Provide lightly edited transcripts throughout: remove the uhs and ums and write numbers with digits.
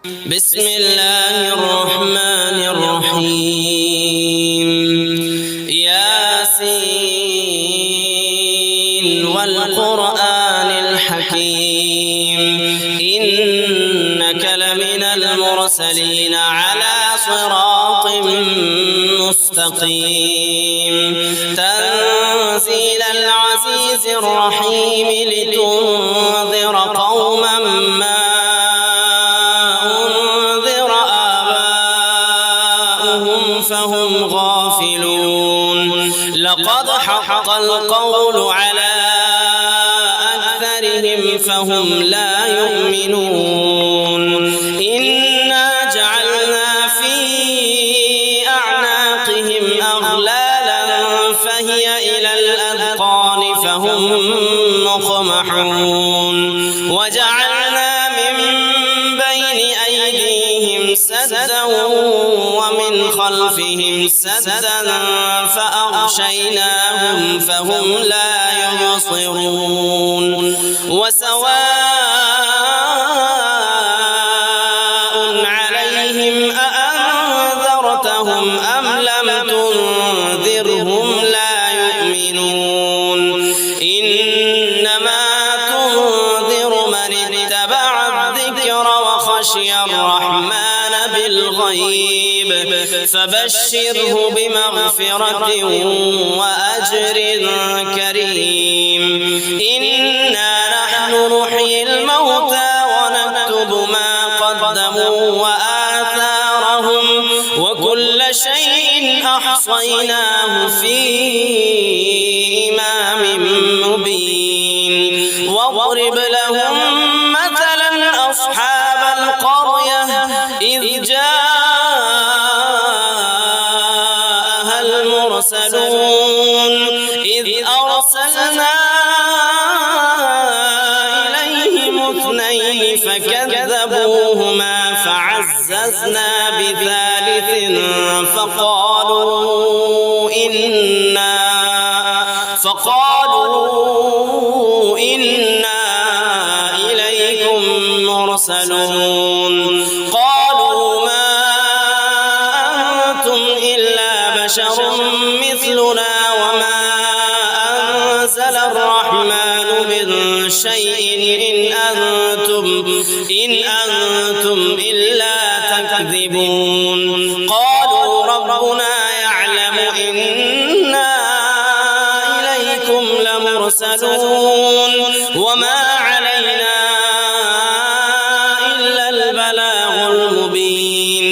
بسم الله الرحمن الرحيم. ياسين والقرآن الحكيم إنك لمن المرسلين على صراط مستقيم تنزيل العزيز الرحيم لتنذر قوما ما أنذر آباؤهم فهم غافلون لقد حق القول على أكثرهم فهم لا يؤمنون إنا جعلنا في أعناقهم أغلالا فهي إلى الأذقان فهم مقمحون وجعلنا من بين أيديهم سدا ومن خلفهم سدا فأغشيناهم فهم لا يبصرون وسواء عليهم أأنذرتهم أم لم تنذرهم لا يؤمنون إنما تنذر من اتبع الذكر وخشي الرحمن بالغيب فبشره بمغفرة وأجر كريم إنا نحن نحيي الموتى ونكتب ما قدموا وآثارهم وكل شيء أحصيناه في إمام مبين واضرب لهم مثلا أصحاب القرية إذ جاءها المرسلون إذ أرسلنا إليهم اثنين فكذبوهما فعززنا بثالث فقالوا إنا إليكم مرسلون قالوا ما أنتم إلا بشر مثلنا وما أنزل الرحمن من شيء إن أنتم إلا تكذبون قالوا ربنا يعلم إنا إليكم لمرسلون وما علينا إلا البلاغ المبين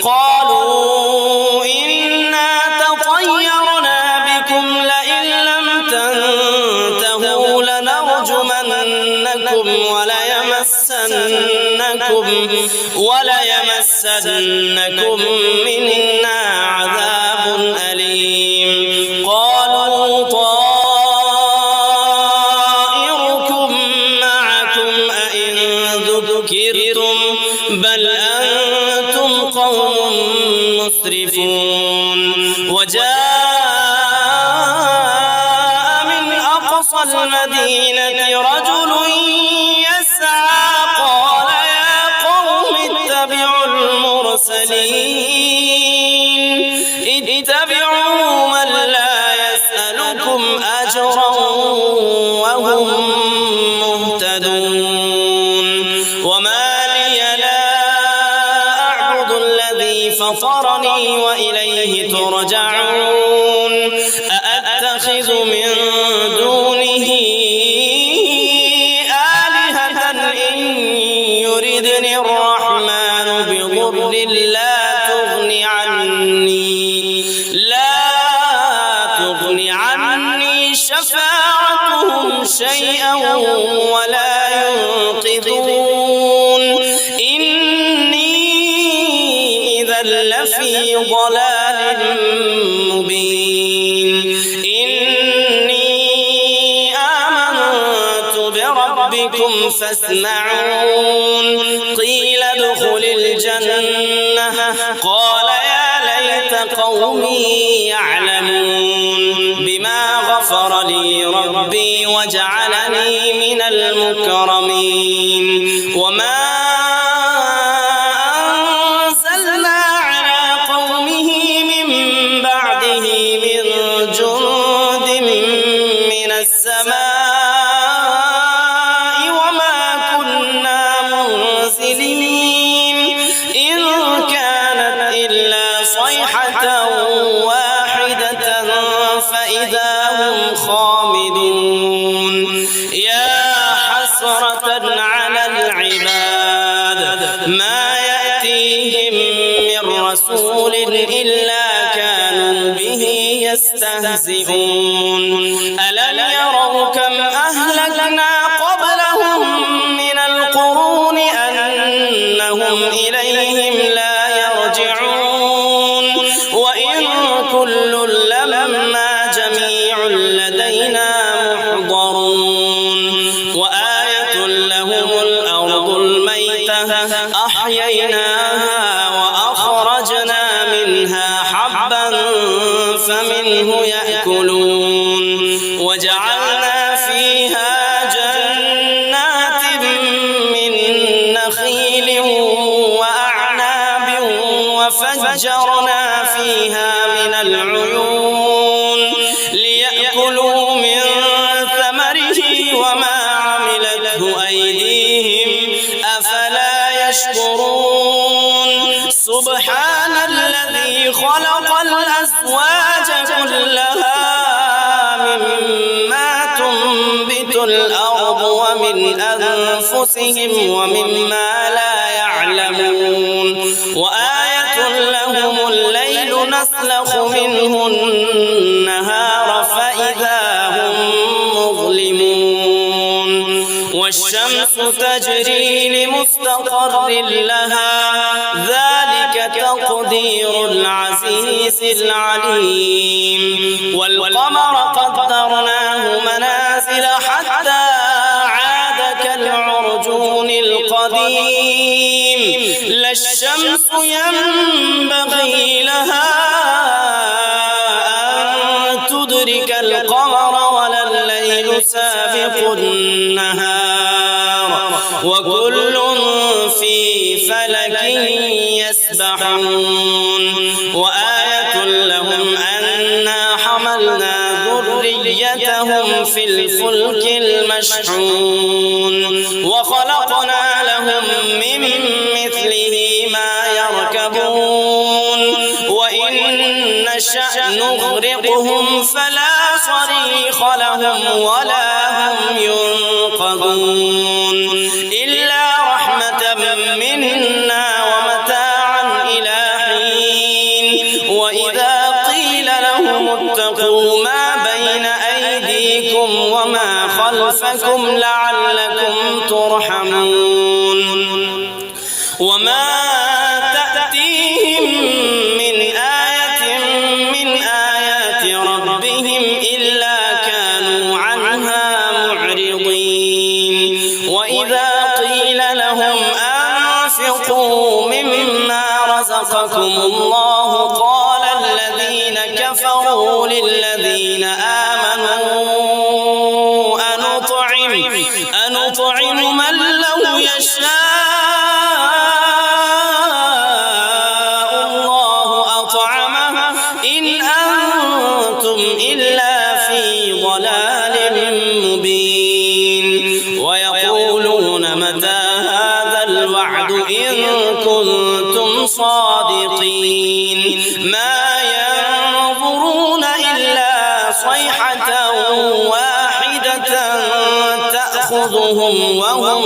قالوا إنا تطيرنا بكم لئن لم تنتهوا لنرجمنكم وليمسنكم منا عذاب أليم قالوا طائركم معكم أئن ذكرتم بل أنتم قوم مسرفون وجاء من أقصى المدينة رجل يسعى قال يا قوم اتبعوا المرسلين اتبعوا من لا يسألكم أجرا وهم مهتدون وما لي لا أعبد الذي فطرني وإليه ترجعون أأتخذ من دونه آلهة إن يردني الرحمن بضر لا تغني عني شفاعتهم شيئا ولا ينقذون إني إذا لفي ضلال مبين إني آمنت بربكم فاسمعون قيل ادخل الجنة قال يا ليت قومي يعلمون بما غفر لي ربي وجعلني من المكرمين وما سليم إن كانت إلا صيحة واحدة فإذا هم خامدون يا حسرة على العباد ما يأتيهم من رسول إلا كانوا به يستهزئون ألم يروا كم أهلكنا قبلهم من القرون أنهم إليهم لا يرجعون وإن كل لما جميع لدينا محضرون وآية لهم الأرض الميتة أحييناها وأخرجنا منها حبا فمنه يأكلون وجعلنا فيها جنات من نخيل وأعناب وفجرنا فيها من العيون ليأكلوا من ثمره وما عملته أيديهم أفلا يشكرون سبحان الذي خلق الأزواج كلها مما تنبت الأرض ومن أنفسهم ومما لا يعلمون وآية لهم الليل نسلخ منه النهار فإذا هم مظلمون والشمس تجري لمستقر لها ذلك تقدير العزيز العليم والقمر قدرناه منازل حتى عاد كالعرجون القديم لا الشمس ينبغي لها أن تدرك القمر ولا الليل سابق النهار وكل في فلك يسبحون وآية لهم أنا حملنا ذريتهم في الفلك المشحون وخلقنا لهم من مثله ما يركبون وإن نشأ نغرقهم فلا صريخ لهم ولا هم ينقذون إلا رحمة منا ومتاعا إلى حين وإذا قيل لهم اتقوا ما بين أيديكم وما خلفكم لعلكم ترحمون وما تأتيهم من آية من آيات ربهم إلا كانوا عنها معرضين وإذا قيل لهم أنفقوا مما رزقكم الله قال الذين كفروا للذين آمنوا أنطعم من لو يشاء الله أطعمه إن أنتم إلا في ضلال مبين ويقولون متى هذا الوعد إن كنتم صادقين ما ينظرون إلا صيحة واحدة تأخذهم وهم